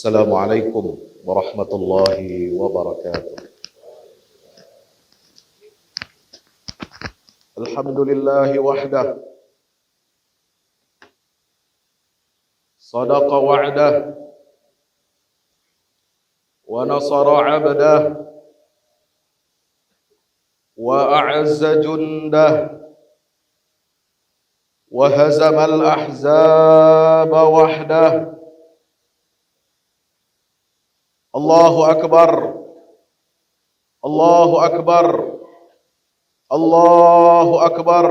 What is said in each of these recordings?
Assalamualaikum warahmatullahi wabarakatuh. Alhamdulillahi wahdah, sadaqa wa'dah, wa nasara 'abdah, wa a'azza jundah, wa hazama al-ahzaba wahdah. Allahu akbar, Allahu akbar, Allahu akbar,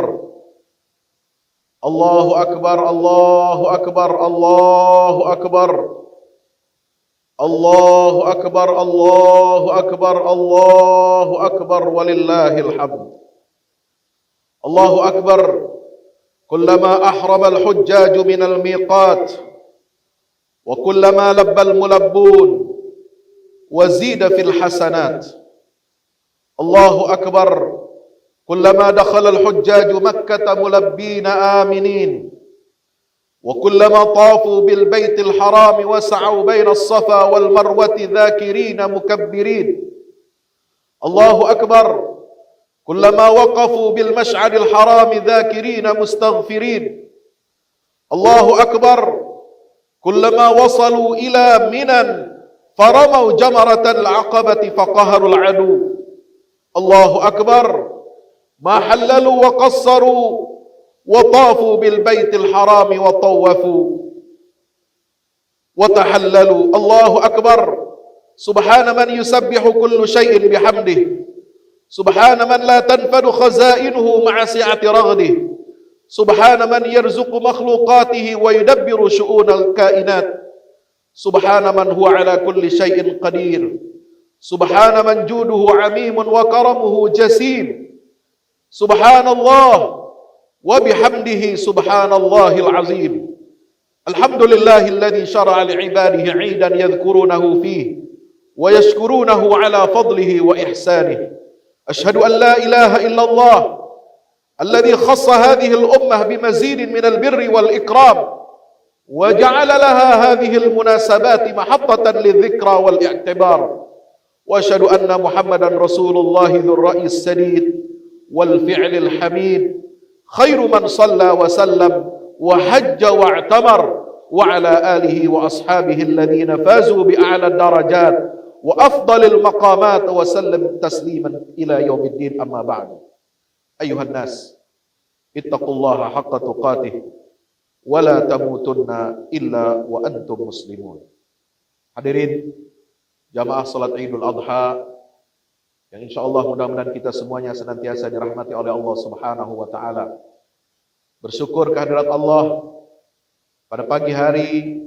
Allahu akbar, Allahu akbar, Allahu akbar, Allahu akbar, Allahu akbar, Allahu akbar, walillahil hamd. Allahu akbar. Kullama ahrama al-hujjaj min al-miqat wa kullama labba al-mulabbun وزيد في الحسنات. الله أكبر. كلما دخل الحجاج مكة ملبين آمنين وكلما طافوا بالبيت الحرام وسعوا بين الصفا والمروة ذاكرين مكبرين. الله أكبر. كلما وقفوا بالمشعر الحرام ذاكرين مستغفرين. الله أكبر. كلما وصلوا إلى منى فرموا جمرة العقبة فقهروا العدو. الله أكبر. ما حللوا وقصروا وطافوا بالبيت الحرام وطوفوا وتحللوا. الله أكبر. سبحان من يسبح كل شيء بحمده، سبحان من لا تنفد خزائنه مع سعة رغده، سبحان من يرزق مخلوقاته ويدبر شؤون الكائنات، سبحان من هو على كل شيء قدير، سبحان من جوده عميم وكرمه جسيم، سبحان الله وبحمده سبحان الله العظيم. الحمد لله الذي شرع لعباده عيدا يذكرونه فيه ويشكرونه على فضله وإحسانه. أشهد أن لا إله إلا الله الذي خص هذه الأمة بمزيد من البر والإكرام وجعل لها هذه المناسبات محطة للذكرى والاعتبار. وأشهد أن محمدا رسول الله ذو الرأي السديد والفعل الحميد، خير من صلى وسلم وحج واعتمر، وعلى آله وأصحابه الذين فازوا بأعلى الدرجات وأفضل المقامات، وسلم تسليما إلى يوم الدين. أما بعد، أيها الناس اتقوا الله حق تقاته wala tamutunna illa wa antum muslimun. Hadirin jamaah salat Idul Adha yang insyaallah mudah-mudahan kita semuanya senantiasa dirahmati oleh Allah Subhanahu wa taala. Bersyukur kehadirat Allah pada pagi hari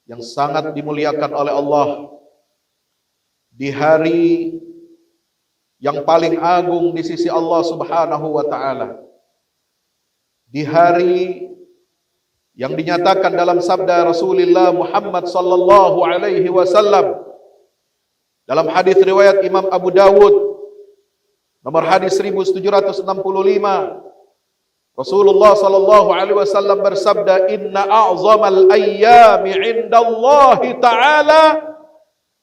yang sangat dimuliakan oleh Allah, di hari yang paling agung di sisi Allah Subhanahu wa taala, di hari yang dinyatakan dalam sabda Rasulullah Muhammad sallallahu alaihi wasallam dalam hadis riwayat Imam Abu Dawud nomor hadis 1765, Rasulullah sallallahu alaihi wasallam bersabda, inna a'zamal ayyami 'indallahi ta'ala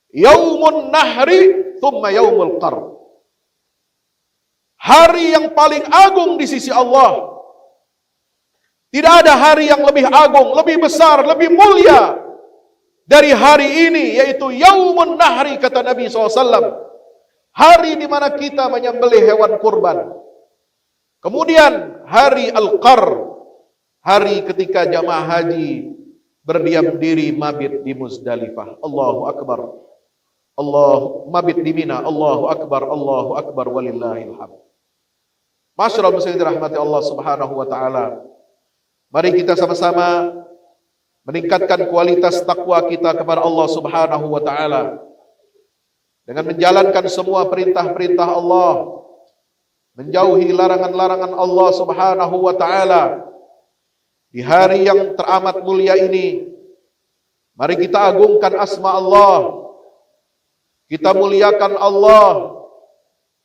yaumun nahri thumma yaumul qar. Hari yang paling agung di sisi Allah, tidak ada hari yang lebih agung, lebih besar, lebih mulia dari hari ini, yaitu Yaumun Nahri, kata Nabi SAW. Hari di mana kita menyembelih hewan kurban. Kemudian hari Al-Qar, hari ketika jamaah haji berdiam diri mabit di Muzdalifah. Allahu Akbar. Mabit di Mina. Allahu Akbar, walillahil hamd. Masyaallah muslimin dirahmati Allah Subhanahu wa taala. Mari kita sama-sama meningkatkan kualitas takwa kita kepada Allah Subhanahu wa taala dengan menjalankan semua perintah-perintah Allah, menjauhi larangan-larangan Allah Subhanahu wa taala. Di hari yang teramat mulia ini, mari kita agungkan asma Allah, kita muliakan Allah,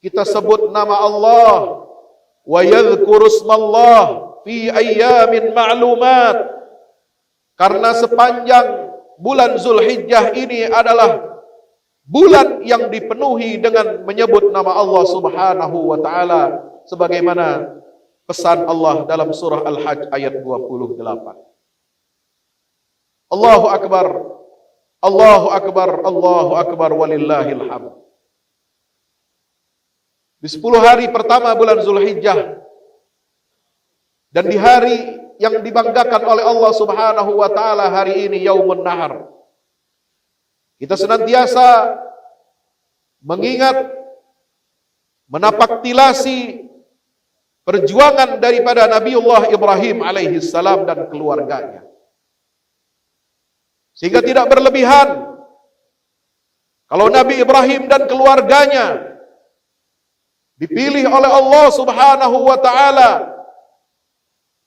kita sebut nama Allah, wa yadhkuru ismallah fi ayyamin ma'lumat. Karena sepanjang bulan Zulhijjah ini adalah bulan yang dipenuhi dengan menyebut nama Allah Subhanahu wa taala sebagaimana pesan Allah dalam surah Al-Hajj ayat 28. Allahu akbar, Allahu akbar, Allahu akbar walillahil hamd. Di 10 hari pertama bulan Zulhijjah dan di hari yang dibanggakan oleh Allah Subhanahu wa taala, hari ini Yaumun Nahar, kita senantiasa mengingat, menapaktilasi perjuangan daripada Nabiullah Ibrahim alaihi salam dan keluarganya. Sehingga tidak berlebihan kalau Nabi Ibrahim dan keluarganya dipilih oleh Allah Subhanahu wa taala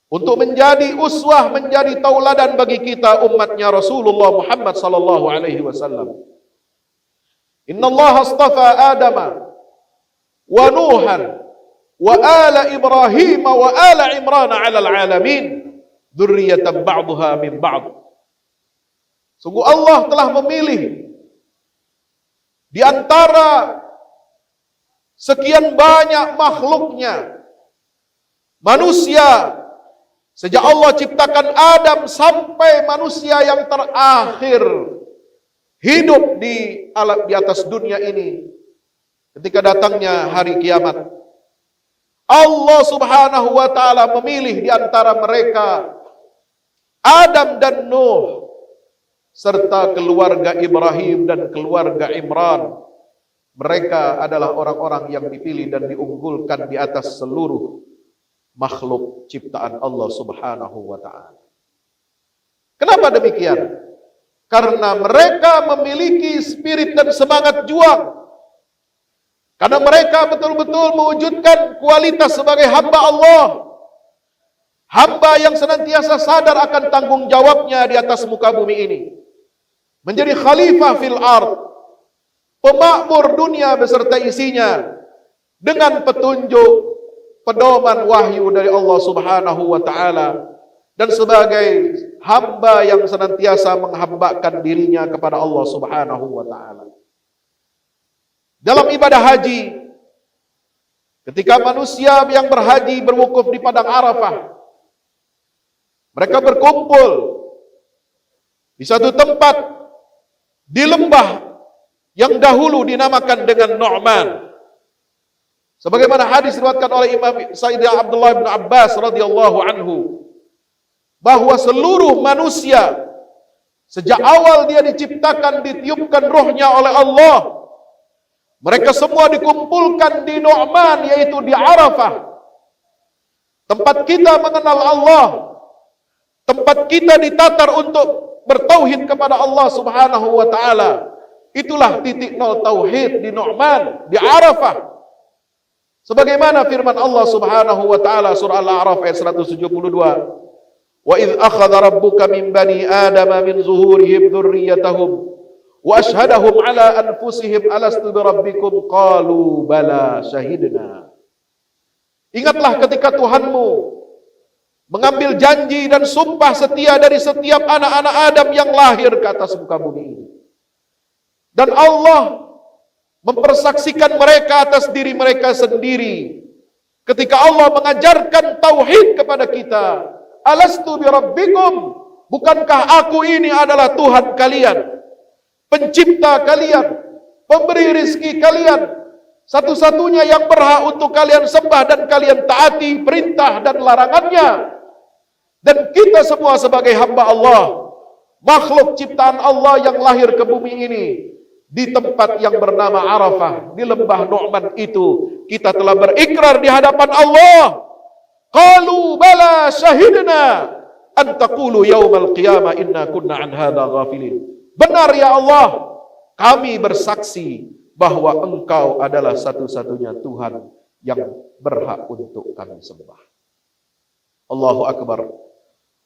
untuk menjadi uswah, menjadi tauladan bagi kita umatnya Rasulullah Muhammad sallallahu alaihi wasallam. Innallaha astafa Adama wa Nuhan wa ala Ibrahim wa ala Imran 'alal 'alamin dzurriyyatan ba'daha min ba'd. Sungguh Allah telah memilih di antara sekian banyak makhluknya, manusia, sejak Allah ciptakan Adam sampai manusia yang terakhir hidup di atas dunia ini, ketika datangnya hari kiamat, Allah Subhanahu wa taala memilih di antara mereka Adam dan Nuh serta keluarga Ibrahim dan keluarga Imran. Mereka adalah orang-orang yang dipilih dan diunggulkan di atas seluruh makhluk ciptaan Allah Subhanahu wa taala. Kenapa demikian? Karena mereka memiliki spirit dan semangat juang. Karena mereka betul-betul mewujudkan kualitas sebagai hamba Allah. Hamba yang senantiasa sadar akan tanggung jawabnya di atas muka bumi ini. Menjadi khalifah fil ard, pemakmur dunia beserta isinya dengan petunjuk, pedoman wahyu dari Allah Subhanahu wa taala, dan sebagai hamba yang senantiasa menghambakan dirinya kepada Allah Subhanahu wa taala. Dalam ibadah haji, ketika manusia yang berhaji berwukuf di padang Arafah, mereka berkumpul di satu tempat di lembah yang dahulu dinamakan dengan Nu'man. Sebagaimana hadis diriwayatkan oleh Imam Sayyidina Abdullah bin Abbas radhiyallahu anhu, bahwa seluruh manusia sejak awal dia diciptakan, ditiupkan ruhnya oleh Allah, mereka semua dikumpulkan di Nu'man, yaitu di Arafah, tempat kita mengenal Allah, tempat kita ditatar untuk bertauhid kepada Allah Subhanahu wa taala. Itulah titik nol tauhid di Nu'man, di Arafah. Sebagaimana firman Allah Subhanahu wa taala surah Al-A'raf ayat 172, "Wa idz akhadha rabbuka min bani adama min zuhurihim dzurriyyatahum wa ashhadahum ala anfusihim alastu bi rabbikum qalu bala syahidna." Ingatlah ketika Tuhanmu mengambil janji dan sumpah setia dari setiap anak-anak Adam yang lahir ke atas muka bumi ini. Dan Allah mempersaksikan mereka atas diri mereka sendiri ketika Allah mengajarkan tauhid kepada kita. Alastu bi rabbikum, bukankah aku ini adalah Tuhan kalian, pencipta kalian, pemberi rizki kalian, satu-satunya yang berhak untuk kalian sembah dan kalian taati perintah dan larangannya. Dan kita semua sebagai hamba Allah, makhluk ciptaan Allah yang lahir ke bumi ini, di tempat yang bernama Arafah, di lembah Nu'man itu, kita telah berikrar di hadapan Allah. Qalu bala syahidna an taqulu yaumal qiyamah inna kunna an hadza ghafilin. Benar ya Allah, kami bersaksi bahwa Engkau adalah satu-satunya Tuhan yang berhak untuk kami sembah. Allahu akbar,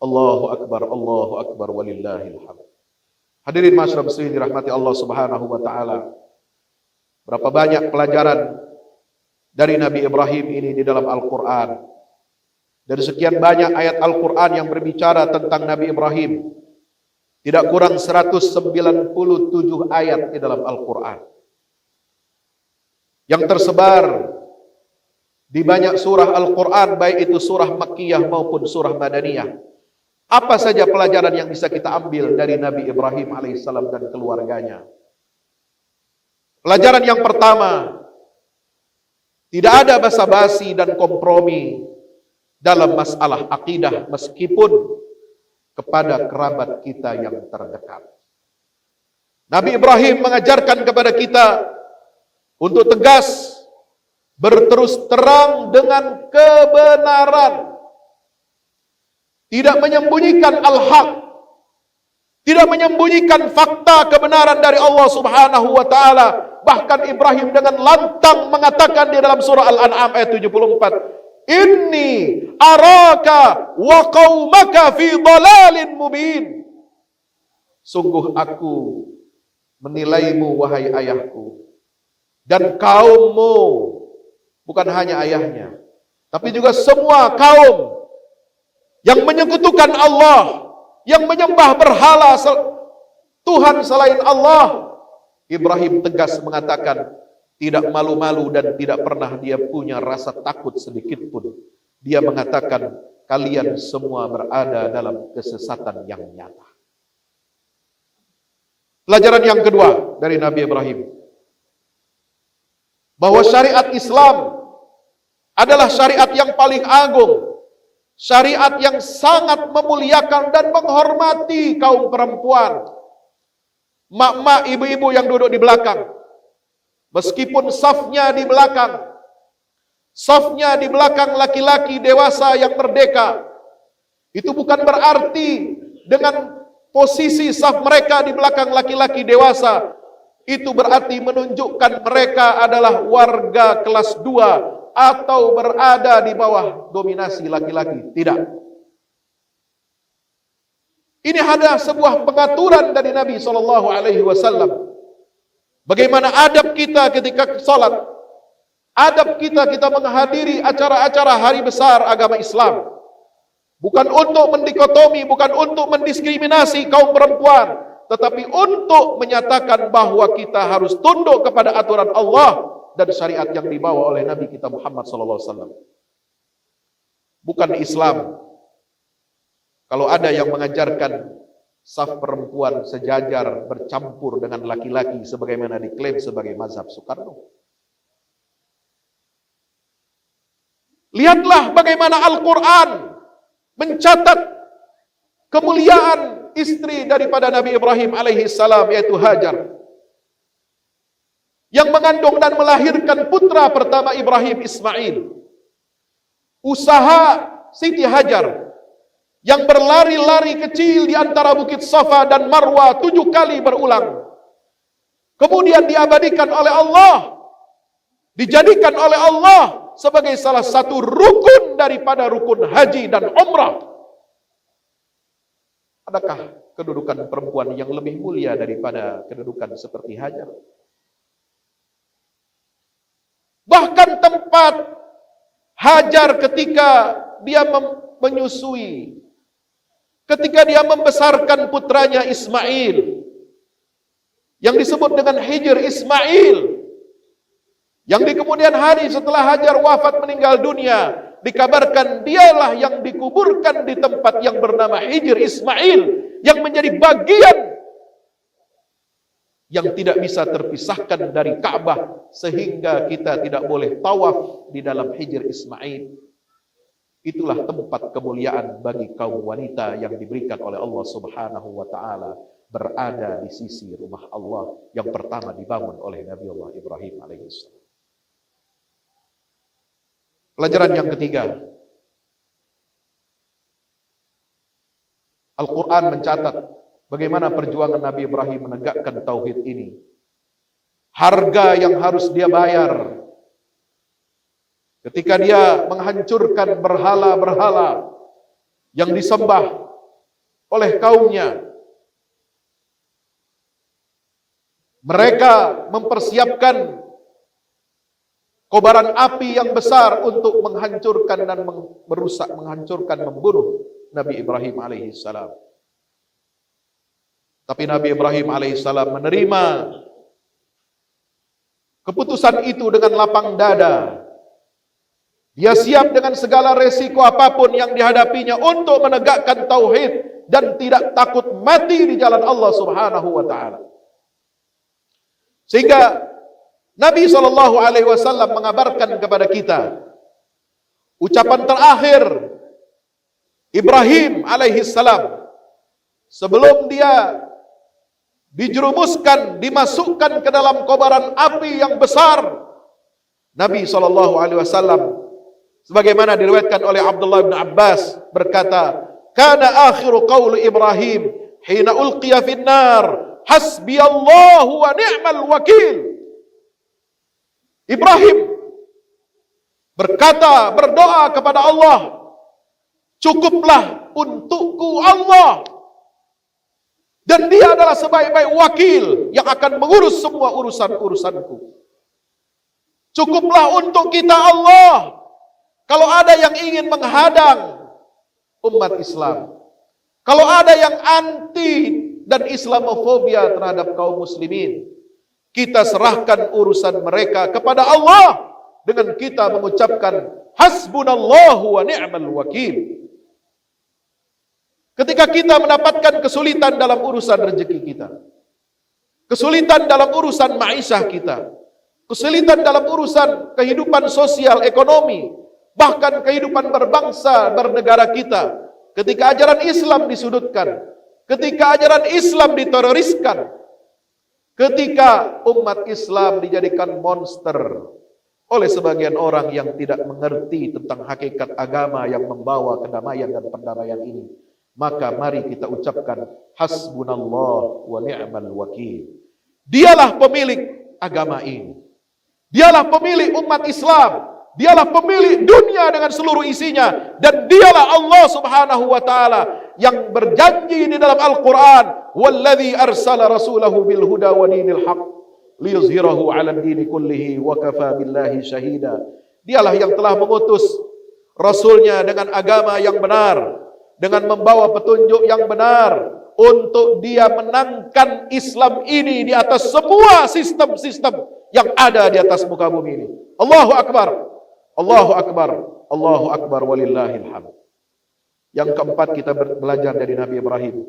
Allahu akbar, Allahu akbar walillahil hamd. Hadirin masyarakat muslimin dirahmati Allah Subhanahu wa taala. Berapa banyak pelajaran dari Nabi Ibrahim ini di dalam Al-Qur'an. Dari sekian banyak ayat Al-Qur'an yang berbicara tentang Nabi Ibrahim, Tidak kurang 197 ayat di dalam Al-Quran. Yang tersebar di banyak surah Al-Quran, baik itu surah Makkiyah maupun surah Madaniyah. Apa saja pelajaran yang bisa kita ambil dari Nabi Ibrahim alaihissalam dan keluarganya? Pelajaran yang pertama, tidak ada basa-basi dan kompromi dalam masalah akidah meskipun kepada kerabat kita yang terdekat. Nabi Ibrahim mengajarkan kepada kita untuk tegas, berterus terang dengan kebenaran, tidak menyembunyikan al-haq, tidak menyembunyikan fakta kebenaran dari Allah Subhanahu wa taala. Bahkan Ibrahim dengan lantang mengatakan di dalam surah Al-An'am ayat 74, "Inni araka wa qaumaka fi dhalalin mubin." Sungguh aku menilaimu wahai ayahku dan kaummu, bukan hanya ayahnya, tapi juga semua kaum yang menyekutukan Allah, yang menyembah berhala Tuhan selain Allah. Ibrahim tegas mengatakan, tidak malu-malu dan tidak pernah dia punya rasa takut sedikit pun. Dia mengatakan, kalian semua berada dalam kesesatan yang nyata. Pelajaran yang kedua dari Nabi Ibrahim, bahwa syariat Islam adalah syariat yang paling agung, syariat yang sangat memuliakan dan menghormati kaum perempuan. Mak-mak, ibu-ibu yang duduk di belakang, meskipun safnya di belakang laki-laki dewasa yang merdeka, itu bukan berarti dengan posisi saf mereka di belakang laki-laki dewasa, itu berarti menunjukkan mereka adalah warga kelas 2 atau berada di bawah dominasi laki-laki. Tidak. Ini ada sebuah pengaturan dari Nabi SAW. Bagaimana adab kita ketika sholat, adab kita menghadiri acara-acara hari besar agama Islam. Bukan untuk mendikotomi, bukan untuk mendiskriminasi kaum perempuan, tetapi untuk menyatakan bahwa kita harus tunduk kepada aturan Allah dan syariat yang dibawa oleh Nabi kita Muhammad SAW. Bukan Islam kalau ada yang mengajarkan saf perempuan sejajar bercampur dengan laki-laki sebagaimana diklaim sebagai mazhab Soekarno. Lihatlah bagaimana Al-Quran mencatat kemuliaan istri daripada Nabi Ibrahim alaihissalam, yaitu Hajar, yang mengandung dan melahirkan putra pertama Ibrahim, Ismail. Usaha Siti Hajar yang berlari-lari kecil di antara Bukit Safa dan Marwa 7 kali berulang, kemudian diabadikan oleh Allah, dijadikan oleh Allah sebagai salah satu rukun daripada rukun haji dan umrah. Adakah kedudukan perempuan yang lebih mulia daripada kedudukan seperti Hajar? Bahkan tempat Hajar ketika dia menyusui, ketika dia membesarkan putranya Ismail, yang disebut dengan Hijr Ismail, yang di kemudian hari setelah Hajar wafat meninggal dunia, dikabarkan dialah yang dikuburkan di tempat yang bernama Hijr Ismail, yang menjadi bagian yang tidak bisa terpisahkan dari Ka'bah, sehingga kita tidak boleh tawaf di dalam Hijr Ismail. Itulah tempat kemuliaan bagi kaum wanita yang diberikan oleh Allah Subhanahu wa taala, berada di sisi rumah Allah yang pertama dibangun oleh Nabi Allah Ibrahim alaihissalam. Pelajaran yang ketiga, Al-Quran mencatat bagaimana perjuangan Nabi Ibrahim menegakkan tauhid ini. Harga yang harus dia bayar ketika dia menghancurkan berhala-berhala yang disembah oleh kaumnya. Mereka mempersiapkan kobaran api yang besar untuk menghancurkan dan merusak, menghancurkan, membunuh Nabi Ibrahim alaihissalam. Tapi Nabi Ibrahim alaihissalam menerima keputusan itu dengan lapang dada. Dia siap dengan segala resiko apapun yang dihadapinya untuk menegakkan tauhid dan tidak takut mati di jalan Allah Subhanahu wa taala. Sehingga Nabi SAW mengabarkan kepada kita ucapan terakhir Ibrahim alaihissalam sebelum dia dijerumuskan, dimasukkan ke dalam kobaran api yang besar. Nabi SAW sebagaimana diriwayatkan oleh Abdullah bin Abbas berkata, "Kana akhiru qauli Ibrahim hina ulqiya fin nar, hasbiyallahu wa ni'mal wakil." Ibrahim berkata, berdoa kepada Allah, "Cukuplah untukku Allah, dan dia adalah sebaik-baik wakil yang akan mengurus semua urusan-urusanku." Cukuplah untuk kita Allah. Kalau ada yang ingin menghadang umat Islam, kalau ada yang anti dan Islamofobia terhadap kaum muslimin, kita serahkan urusan mereka kepada Allah dengan kita mengucapkan hasbunallahu wa ni'mal wakil. Ketika kita mendapatkan kesulitan dalam urusan rezeki kita, kesulitan dalam urusan ma'isyah kita, kesulitan dalam urusan kehidupan sosial, ekonomi, bahkan kehidupan berbangsa, bernegara kita, ketika ajaran Islam disudutkan, ketika ajaran Islam diteroriskan, ketika umat Islam dijadikan monster oleh sebagian orang yang tidak mengerti tentang hakikat agama yang membawa kedamaian dan perdamaian ini, maka mari kita ucapkan hasbunallah wa ni'mal wakil. Dialah pemilik agama ini, dialah pemilik umat Islam, dialah pemilik dunia dengan seluruh isinya, dan dialah Allah Subhanahu wa taala yang berjanji di dalam Al-Qur'an, "Wallazi arsala rasulahu bil huda wa dinil haqq liyuzhirahu 'ala ad-dini kullihi wa kafa billahi syahida." Dialah yang telah mengutus rasulnya dengan agama yang benar, dengan membawa petunjuk yang benar, untuk dia menangkan Islam ini di atas semua sistem-sistem yang ada di atas muka bumi ini. Allahu Akbar. Allahu Akbar, Allahu Akbar, walillahil hamd. Yang keempat, kita belajar dari Nabi Ibrahim.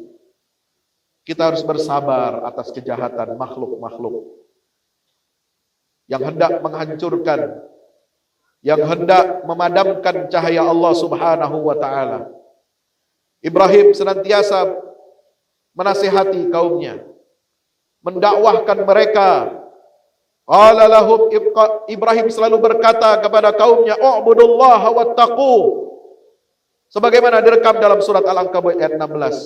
Kita harus bersabar atas kejahatan makhluk-makhluk yang hendak menghancurkan, yang hendak memadamkan cahaya Allah Subhanahu wa taala. Ibrahim senantiasa menasihati kaumnya, mendakwahkan mereka. Qala lahum, Ibrahim selalu berkata kepada kaumnya, "U'budullaha wattaqu." Sebagaimana direkam dalam surat Al-Ankabut ayat 16.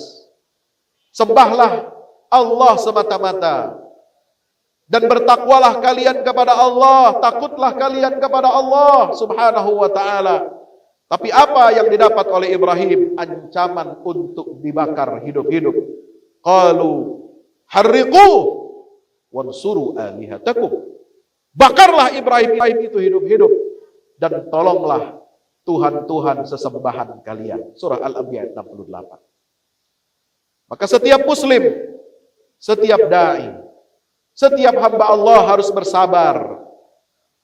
Sembahlah Allah semata-mata dan bertakwalah kalian kepada Allah, takutlah kalian kepada Allah Subhanahu wa taala. Tapi apa yang didapat oleh Ibrahim? Ancaman untuk dibakar hidup-hidup. Qalu harriqu wansuru alihatakum. Bakarlah Ibrahim itu hidup-hidup, dan tolonglah Tuhan-Tuhan sesembahan kalian. Surah Al-Anbiya ayat 68. Maka setiap muslim, setiap dai, setiap hamba Allah harus bersabar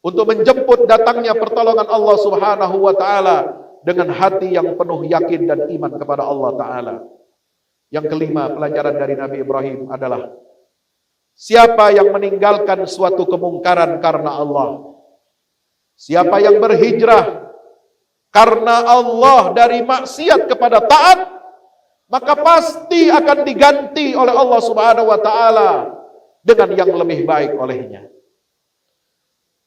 untuk menjemput datangnya pertolongan Allah Subhanahu wa taala dengan hati yang penuh yakin dan iman kepada Allah taala. Yang kelima, pelajaran dari Nabi Ibrahim adalah siapa yang meninggalkan suatu kemungkaran karena Allah, siapa yang berhijrah karena Allah dari maksiat kepada taat, maka pasti akan diganti oleh Allah Subhanahu wa taala dengan yang lebih baik olehnya.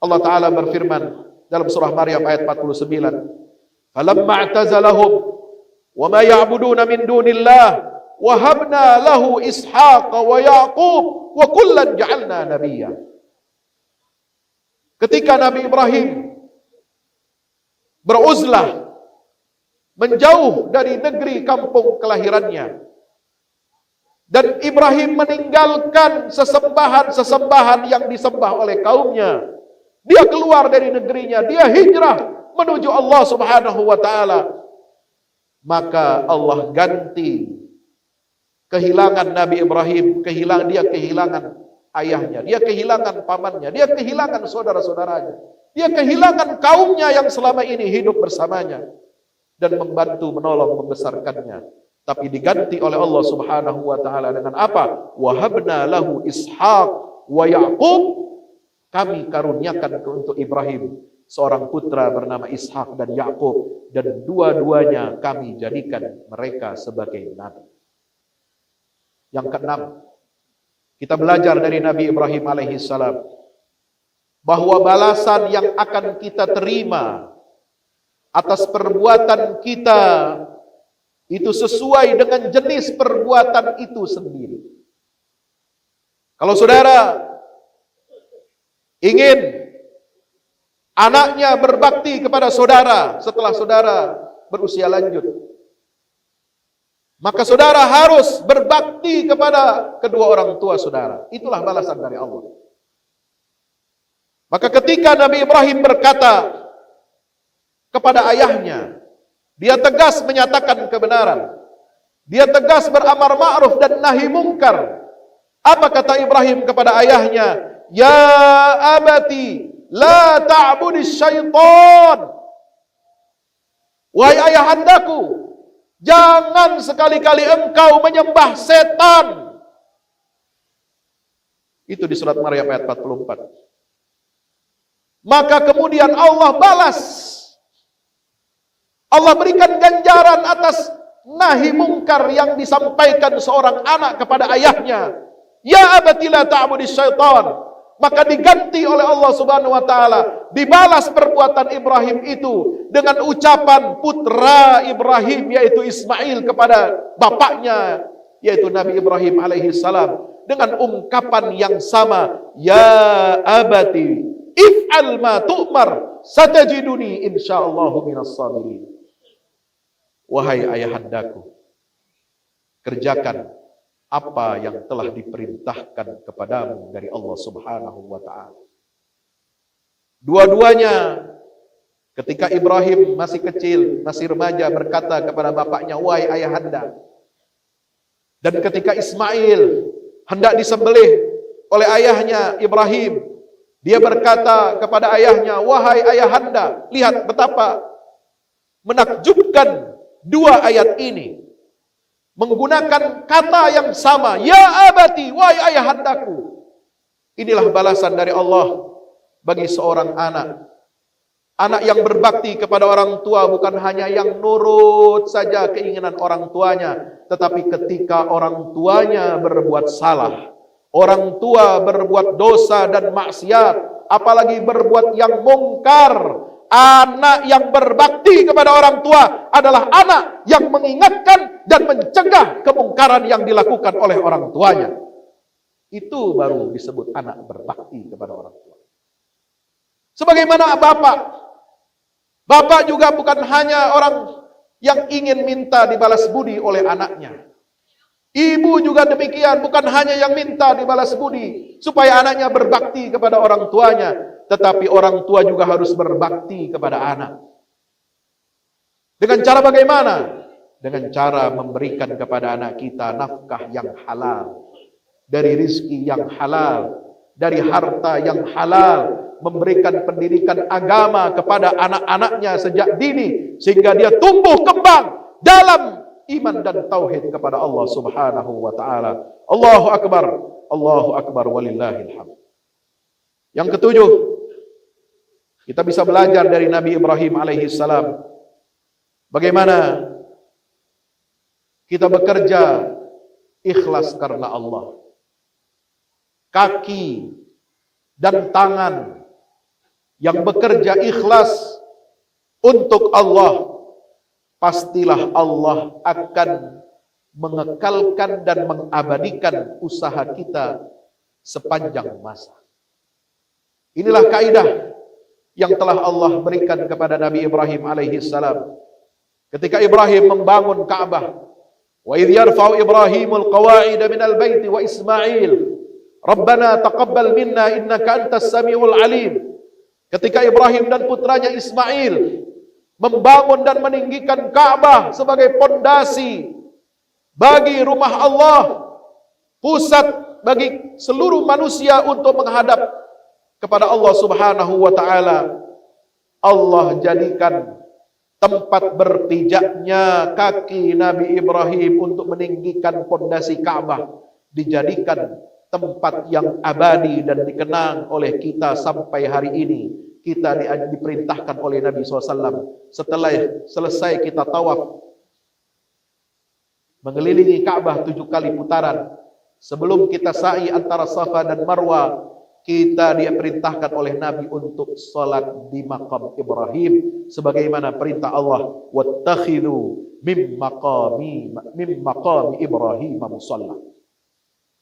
Allah taala berfirman dalam surah Maryam ayat 49, "Falamma i'tazalahum wa ma ya'buduna min dunillah wahabna lahu Ishaq wa Yaqub wa kullan ja'alna nabiyya." Ketika Nabi Ibrahim beruzlah menjauh dari negeri kampung kelahirannya, dan Ibrahim meninggalkan sesembahan-sesembahan yang disembah oleh kaumnya, dia keluar dari negerinya, dia hijrah menuju Allah Subhanahu wa taala, maka Allah ganti kehilangan Nabi Ibrahim, dia kehilangan ayahnya, dia kehilangan pamannya, dia kehilangan saudara-saudaranya, dia kehilangan kaumnya yang selama ini hidup bersamanya dan membantu, menolong, membesarkannya. Tapi diganti oleh Allah Subhanahu wa taala dengan apa? Wahabna lahu Ishaq wa Yaqub. Kami karuniakan untuk Ibrahim seorang putra bernama Ishak dan Yakub, dan dua-duanya kami jadikan mereka sebagai nabi. Yang keenam, kita belajar dari Nabi Ibrahim alaihissalam bahwa balasan yang akan kita terima atas perbuatan kita itu sesuai dengan jenis perbuatan itu sendiri. Kalau saudara ingin anaknya berbakti kepada saudara setelah saudara berusia lanjut, maka saudara harus berbakti kepada kedua orang tua saudara. Itulah balasan dari Allah. Maka ketika Nabi Ibrahim berkata kepada ayahnya, dia tegas menyatakan kebenaran, dia tegas beramar ma'ruf dan nahi mungkar. Apa kata Ibrahim kepada ayahnya? Ya abati la ta'budis syaitan. Wahai ayahandaku, jangan sekali-kali engkau menyembah setan. Itu di surat Maryam ayat 44. Maka kemudian Allah balas. Allah berikan ganjaran atas nahi mungkar yang disampaikan seorang anak kepada ayahnya. Ya abati la ta'budis syaitan. Maka diganti oleh Allah Subhanahu wa taala, dibalas perbuatan Ibrahim itu dengan ucapan putra Ibrahim yaitu Ismail kepada bapaknya yaitu Nabi Ibrahim alaihi salam dengan ungkapan yang sama, ya abati if'al ma tu'mar satajiduni insyaallahu minas sabirin. Wahai ayahandaku, kerjakan apa yang telah diperintahkan kepadamu dari Allah Subhanahu wa ta'ala. Dua-duanya ketika Ibrahim masih kecil, masih remaja, berkata kepada bapaknya, wahai ayahanda. Dan ketika Ismail hendak disembelih oleh ayahnya Ibrahim, dia berkata kepada ayahnya, wahai ayahanda. Lihat betapa menakjubkan dua ayat ini, menggunakan kata yang sama, ya abati, wahai ayahandaku. Inilah balasan dari Allah bagi seorang anak. Anak yang berbakti kepada orang tua bukan hanya yang nurut saja keinginan orang tuanya, tetapi ketika orang tuanya berbuat salah, orang tua berbuat dosa dan maksiat, apalagi berbuat yang mungkar, anak yang berbakti kepada orang tua adalah anak yang mengingatkan dan mencegah kemungkaran yang dilakukan oleh orang tuanya. Itu baru disebut anak berbakti kepada orang tua. Sebagaimana Bapak juga bukan hanya orang yang ingin minta dibalas budi oleh anaknya. Ibu juga demikian, bukan hanya yang minta dibalas budi supaya anaknya berbakti kepada orang tuanya, tetapi orang tua juga harus berbakti kepada anak. Dengan cara bagaimana? Dengan cara memberikan kepada anak kita nafkah yang halal, dari rizki yang halal, dari harta yang halal, memberikan pendidikan agama kepada anak-anaknya sejak dini, sehingga dia tumbuh kembang dalam iman dan tauhid kepada Allah Subhanahu wa ta'ala. Allahu Akbar, walillahil hamd. Yang ketujuh, kita bisa belajar dari Nabi Ibrahim alaihi salam bagaimana kita bekerja ikhlas karena Allah. Kaki dan tangan yang bekerja ikhlas untuk Allah, pastilah Allah akan mengekalkan dan mengabadikan usaha kita sepanjang masa. Inilah kaidah yang telah Allah berikan kepada Nabi Ibrahim alaihi salam. Ketika Ibrahim membangun Ka'bah, wa idh yarfa'u Ibrahimul qawa'ida minal baiti wa Ismail, Rabbana taqabbal minna innaka antas samiul alim. Ketika Ibrahim dan putranya Ismail membangun dan meninggikan Ka'bah sebagai pondasi bagi rumah Allah, pusat bagi seluruh manusia untuk menghadap kepada Allah Subhanahu wa taala. Allah jadikan tempat berpijaknya kaki Nabi Ibrahim untuk meninggikan pondasi Ka'bah dijadikan tempat yang abadi dan dikenang oleh kita sampai hari ini. Kita diperintahkan oleh Nabi SAW setelah selesai kita tawaf mengelilingi Ka'bah 7 kali putaran, sebelum kita sa'i antara Safa dan Marwa, kita diperintahkan oleh Nabi untuk salat di makam Ibrahim sebagaimana perintah Allah, wattakhidhu mim maqami Ibrahim musalla.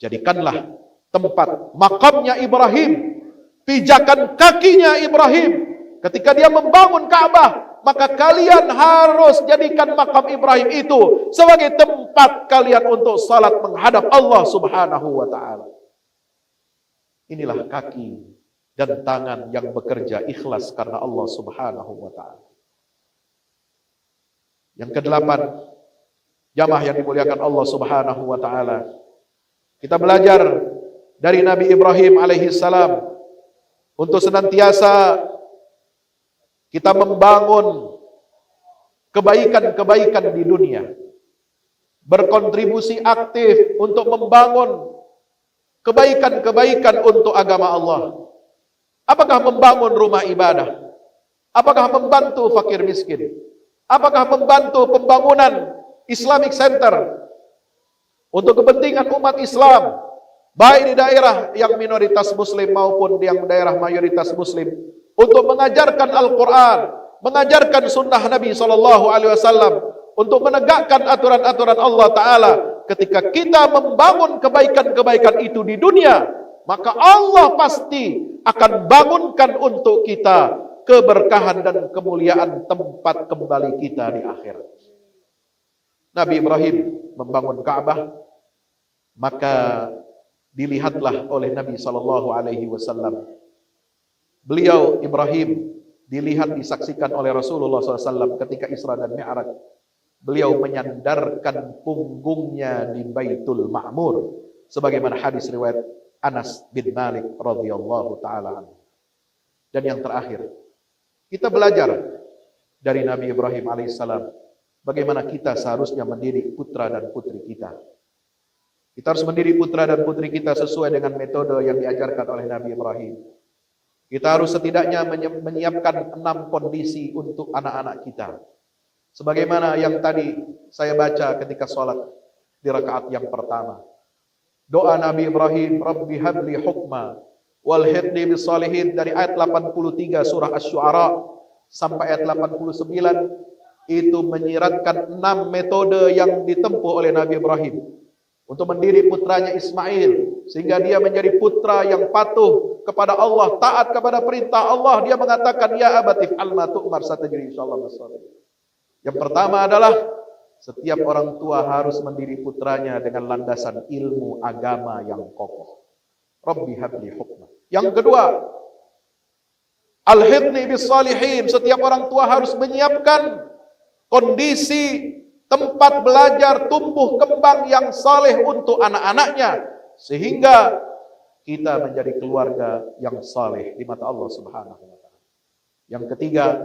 Jadikanlah tempat makamnya Ibrahim, pijakan kakinya Ibrahim ketika dia membangun Ka'bah, maka kalian harus jadikan makam Ibrahim itu sebagai tempat kalian untuk salat menghadap Allah Subhanahu wa taala. Inilah kaki dan tangan yang bekerja ikhlas karena Allah Subhanahu wa taala. Yang kedelapan, jamaah yang dimuliakan Allah Subhanahu wa taala. Kita belajar dari Nabi Ibrahim alaihi salam untuk senantiasa kita membangun kebaikan-kebaikan di dunia, berkontribusi aktif untuk membangun kebaikan-kebaikan untuk agama Allah. Apakah membangun rumah ibadah? Apakah membantu fakir miskin? Apakah membantu pembangunan Islamic Center untuk kepentingan umat Islam, baik di daerah yang minoritas muslim maupun di yang daerah mayoritas muslim, untuk mengajarkan Al-Quran, mengajarkan sunnah Nabi SAW, untuk menegakkan aturan-aturan Allah Ta'ala. Ketika kita membangun kebaikan-kebaikan itu di dunia, maka Allah pasti akan bangunkan untuk kita keberkahan dan kemuliaan tempat kembali kita di akhirat. Nabi Ibrahim membangun Ka'bah, maka dilihatlah oleh Nabi SAW. Beliau Ibrahim dilihat, disaksikan oleh Rasulullah SAW ketika Isra dan Mi'raj. Beliau menyandarkan punggungnya di Baitul Ma'mur sebagaimana hadis riwayat Anas bin Malik radhiyallahu taala. Dan yang terakhir, kita belajar dari Nabi Ibrahim alaihissalam bagaimana kita seharusnya mendidik putra dan putri kita. Kita harus mendidik putra dan putri kita sesuai dengan metode yang diajarkan oleh Nabi Ibrahim. Kita harus setidaknya menyiapkan 6 kondisi untuk anak-anak kita. Sebagaimana yang tadi saya baca ketika sholat di rakaat yang pertama. Doa Nabi Ibrahim, Rabbi habli hukma walhidni bisalihin, dari ayat 83 surah Asy-Syu'ara sampai ayat 89, itu menyiratkan 6 metode yang ditempuh oleh Nabi Ibrahim untuk mendidik putranya Ismail sehingga dia menjadi putra yang patuh kepada Allah, taat kepada perintah Allah. Dia mengatakan, ya abatif alma tu'mar satajri insyaallah bisabir. Yang pertama adalah setiap orang tua harus mendidik putranya dengan landasan ilmu agama yang kokoh. Rabbi habli hukma. Yang kedua, alhidni bis salihin. Setiap orang tua harus menyiapkan kondisi tempat belajar tumbuh kembang yang saleh untuk anak-anaknya sehingga kita menjadi keluarga yang saleh di mata Allah Subhanahu wa taala. Yang ketiga,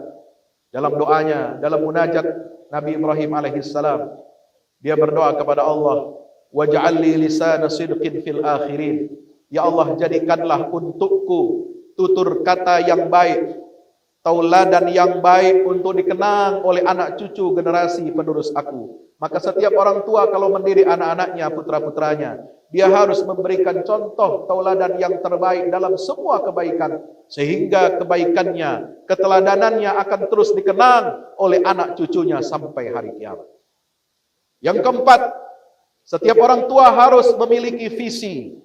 dalam doanya, dalam munajat Nabi Ibrahim alaihissalam, dia berdoa kepada Allah, waj'al li lisana sidqin fil akhirin. Ya Allah, jadikanlah untukku tutur kata yang baik, tauladan yang baik untuk dikenang oleh anak cucu generasi penerus aku. Maka setiap orang tua kalau mendidik anak-anaknya, putra-putranya, dia harus memberikan contoh tauladan yang terbaik dalam semua kebaikan, sehingga kebaikannya, keteladanannya akan terus dikenang oleh anak cucunya sampai hari kiamat. Yang keempat, setiap orang tua harus memiliki visi.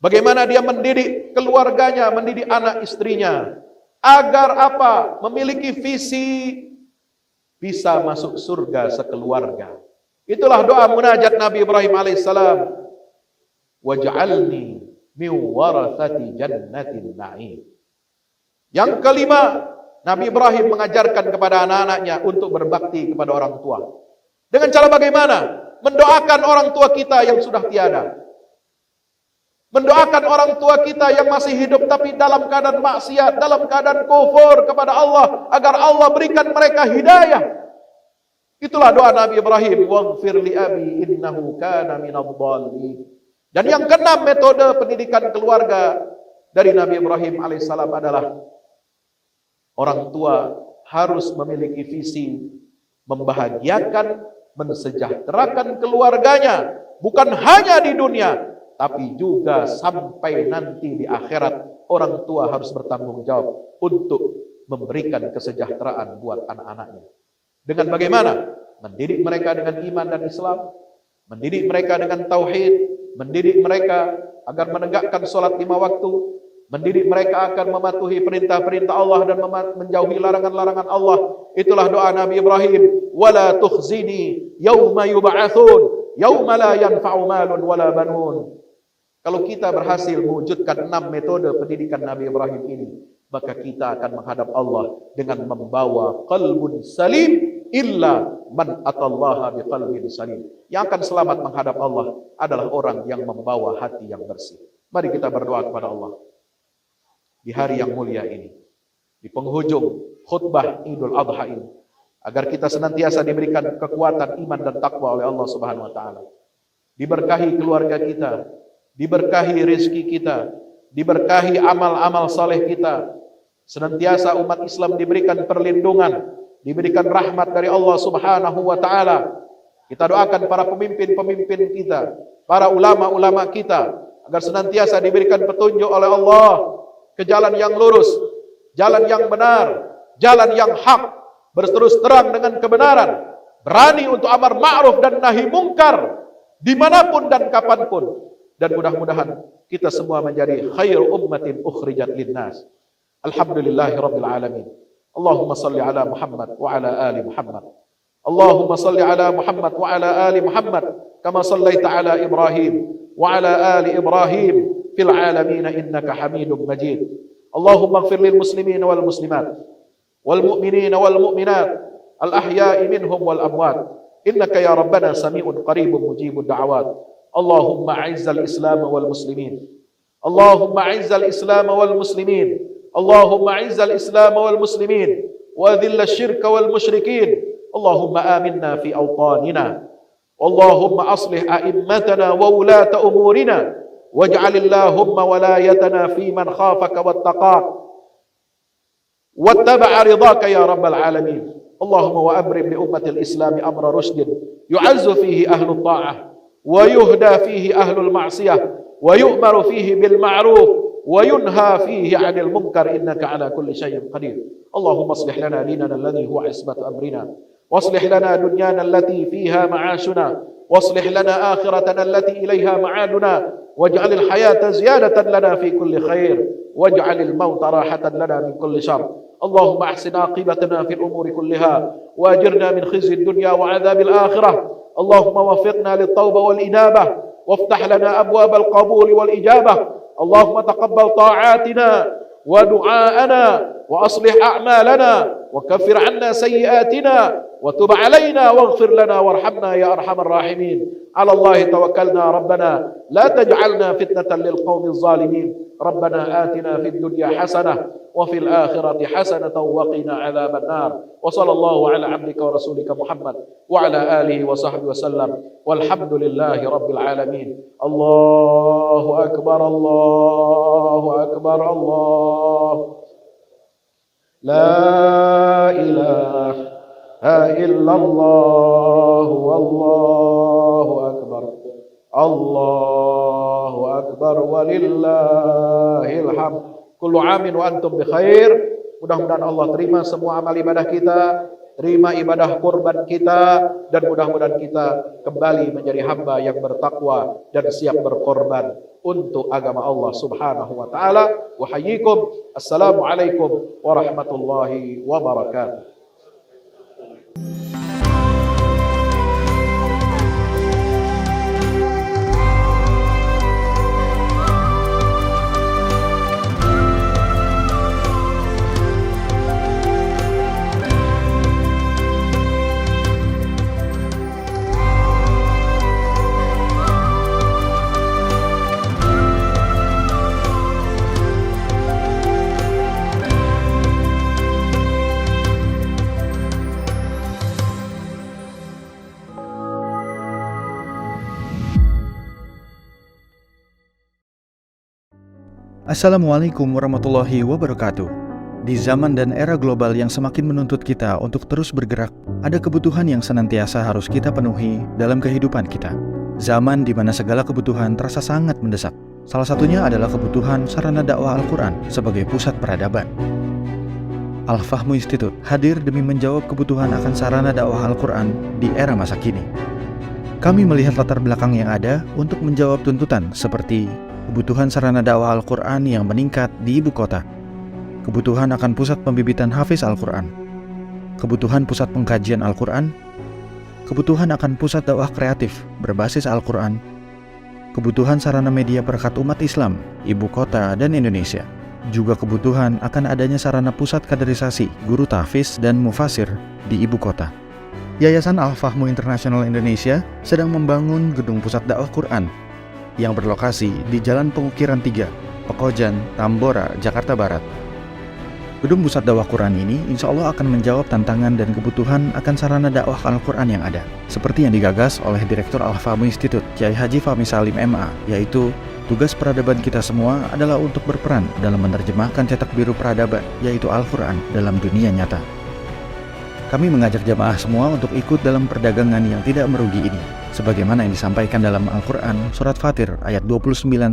Bagaimana dia mendidik keluarganya, mendidik anak istrinya, agar apa? Memiliki visi bisa masuk surga sekeluarga. Itulah doa munajat Nabi Ibrahim alaihissalam. Waj'alni min warathati jannatin na'im. Yang kelima, Nabi Ibrahim mengajarkan kepada anak-anaknya untuk berbakti kepada orang tua. Dengan cara bagaimana? mendoakan orang tua kita yang sudah tiada. Mendoakan orang tua kita yang masih hidup tapi dalam keadaan maksiat, dalam keadaan kufur kepada Allah, agar Allah berikan mereka hidayah. Itulah doa Nabi Ibrahim, waghfir li abi innahu kana minadh-dhalin. Dan yang keenam metode pendidikan keluarga dari Nabi Ibrahim alaihissalam adalah orang tua harus memiliki visi membahagiakan, mensejahterakan keluarganya, bukan hanya di dunia, tapi juga sampai nanti di akhirat. Orang tua harus bertanggung jawab untuk memberikan kesejahteraan buat anak-anaknya. Dengan bagaimana? Mendidik mereka dengan iman dan Islam, mendidik mereka dengan tauhid, mendidik mereka agar menegakkan sholat 5 waktu, mendidik mereka akan mematuhi perintah-perintah Allah dan menjauhi larangan-larangan Allah. Itulah doa Nabi Ibrahim, wala tukhzini yauma yub'atsun yauma la yanfa'u malun wala banun. Kalau kita berhasil mewujudkan 6 metode pendidikan Nabi Ibrahim ini, maka kita akan menghadap Allah dengan membawa qalbun salim, illa man atallaha biqalbin salim. Yang akan selamat menghadap Allah adalah orang yang membawa hati yang bersih. Mari kita berdoa kepada Allah di hari yang mulia ini, di penghujung khutbah Idul Adha ini, agar kita senantiasa diberikan kekuatan iman dan takwa oleh Allah Subhanahu wa taala. Diberkahi keluarga kita, diberkahi rezeki kita, diberkahi amal-amal saleh kita. Senantiasa umat Islam diberikan perlindungan, diberikan rahmat dari Allah Subhanahu wa taala. Kita doakan para pemimpin-pemimpin kita, para ulama-ulama kita, agar senantiasa diberikan petunjuk oleh Allah ke jalan yang lurus, jalan yang benar, jalan yang hak, berterus terang dengan kebenaran, berani untuk amar ma'ruf dan nahi mungkar dimanapun dan kapanpun. Dan mudah-mudahan kita semua menjadi khairu ummatin ukhrijat linnas. Alhamdulillahi rabbil alamin. Allahumma salli ala Muhammad wa ala ali Muhammad. Allahumma salli ala Muhammad wa ala ali Muhammad kama sallaita ala Ibrahim wa ala ali Ibrahim fil alamin innaka Hamidum Majid. Allahumma ighfir lil muslimin wal muslimat wal mu'minin wal mu'minat al ahya'i minhum wal amwat. Innaka ya rabbana sami'un qaribun mujibud da'awat. اللهم أعز الإسلام والمسلمين اللهم أعز الإسلام والمسلمين اللهم أعز الإسلام والمسلمين وأذل الشرك والمشركين اللهم آمنا في أوطاننا اللهم أصلح أئمتنا وولاة أمورنا واجعل اللهم ولايتنا في من خافك واتقاك واتبع رضاك يا رب العالمين اللهم وأبرم لأمة الإسلام أمر رشد يعز فيه أهل الطاعة ويهدى فيه أهل المعصية ويؤمر فيه بالمعروف وينهى فيه عن المنكر إنك على كل شيء قدير اللهم اصلح لنا ديننا الذي هو عصمة أمرنا واصلح لنا دنيانا التي فيها معاشنا واصلح لنا آخرتنا التي إليها معادنا واجعل الحياة زيادة لنا في كل خير واجعل الموت راحة لنا من كل شر اللهم أحسن عاقبتنا في الأمور كلها وأجرنا من خزي الدنيا وعذاب الآخرة اللهم وفقنا للتوبة والإنابة وافتح لنا أبواب القبول والإجابة اللهم تقبل طاعاتنا ودعاءنا وأصلح أعمالنا وكفر عنا سيئاتنا وتب علينا واغفر لنا وارحمنا يا أرحم الراحمين على الله توكلنا ربنا لا تجعلنا فتنة للقوم الظالمين ربنا آتنا في الدنيا حسنة وفي الآخرة حسنة وقنا عذاب النار وصلى الله على عبدك ورسولك محمد وعلى آله وصحبه وسلم والحمد لله رب العالمين الله أكبر الله أكبر الله لا إله إلا الله والله أكبر الله أكبر ولله الحمد كل عام وأنتم بخير. Mudah-mudahan Allah terima semua amal ibadah kita, terima ibadah kurban kita, dan mudah-mudahan kita kembali menjadi hamba yang bertakwa dan siap berkorban untuk agama Allah Subhanahu wa taala. Wa hayyikum, assalamualaikum warahmatullahi wabarakatuh. Assalamualaikum warahmatullahi wabarakatuh. Di zaman dan era global yang semakin menuntut kita untuk terus bergerak, ada kebutuhan yang senantiasa harus kita penuhi dalam kehidupan kita. Zaman di mana segala kebutuhan terasa sangat mendesak. Salah satunya adalah kebutuhan sarana dakwah Al-Quran sebagai pusat peradaban. Al-Fahmu Institute hadir demi menjawab kebutuhan akan sarana dakwah Al-Quran di era masa kini. Kami melihat latar belakang yang ada untuk menjawab tuntutan seperti kebutuhan sarana dakwah Al-Quran yang meningkat di ibu kota, kebutuhan akan pusat pembibitan hafiz Al-Quran, kebutuhan pusat pengkajian Al-Quran, kebutuhan akan pusat dakwah kreatif berbasis Al-Quran, kebutuhan sarana media perekat umat Islam, ibu kota dan Indonesia, juga kebutuhan akan adanya sarana pusat kaderisasi guru tahfiz dan mufasir di ibu kota. Yayasan Al-Fahmu International Indonesia sedang membangun gedung pusat dakwah Quran yang berlokasi di Jalan Pengukiran 3, Pekojan, Tambora, Jakarta Barat. Gedung pusat dakwah Quran ini insya Allah akan menjawab tantangan dan kebutuhan akan sarana dakwah Al-Quran yang ada, seperti yang digagas oleh Direktur Al-Fahmu Institute, Kiai Haji Fahmi Salim MA, yaitu tugas peradaban kita semua adalah untuk berperan dalam menerjemahkan cetak biru peradaban, yaitu Al-Quran, dalam dunia nyata. Kami mengajak jamaah semua untuk ikut dalam perdagangan yang tidak merugi ini, sebagaimana yang disampaikan dalam Al-Quran Surat Fatir ayat 29-30,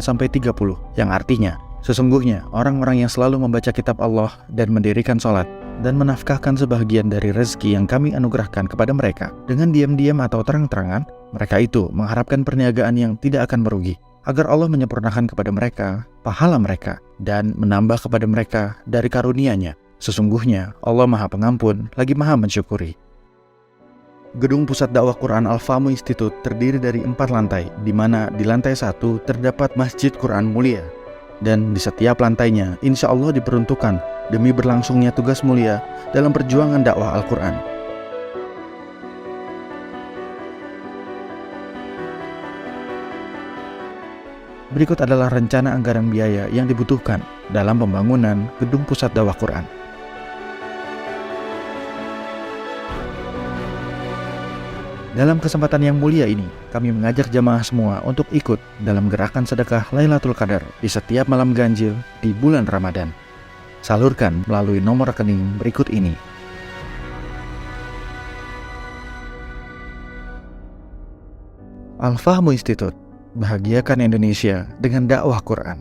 yang artinya, sesungguhnya orang-orang yang selalu membaca kitab Allah dan mendirikan sholat, dan menafkahkan sebahagian dari rezeki yang kami anugerahkan kepada mereka, dengan diam-diam atau terang-terangan, mereka itu mengharapkan perniagaan yang tidak akan merugi, agar Allah menyempurnakan kepada mereka pahala mereka, dan menambah kepada mereka dari karunia-Nya. Sesungguhnya Allah Maha Pengampun lagi Maha Mensyukuri. Gedung Pusat Dakwah Quran Al-Fahmu Institute terdiri dari 4 lantai, di mana di lantai 1 terdapat Masjid Quran Mulia, dan di setiap lantainya insya Allah diperuntukkan demi berlangsungnya tugas mulia dalam perjuangan dakwah Al-Quran. Berikut adalah rencana anggaran biaya yang dibutuhkan dalam pembangunan Gedung Pusat Dakwah Quran. Dalam kesempatan yang mulia ini, kami mengajak jamaah semua untuk ikut dalam gerakan sedekah Lailatul Qadar di setiap malam ganjil di bulan Ramadan. Salurkan melalui nomor rekening berikut ini. Al-Fahmu Institute, bahagiakan Indonesia dengan dakwah Quran.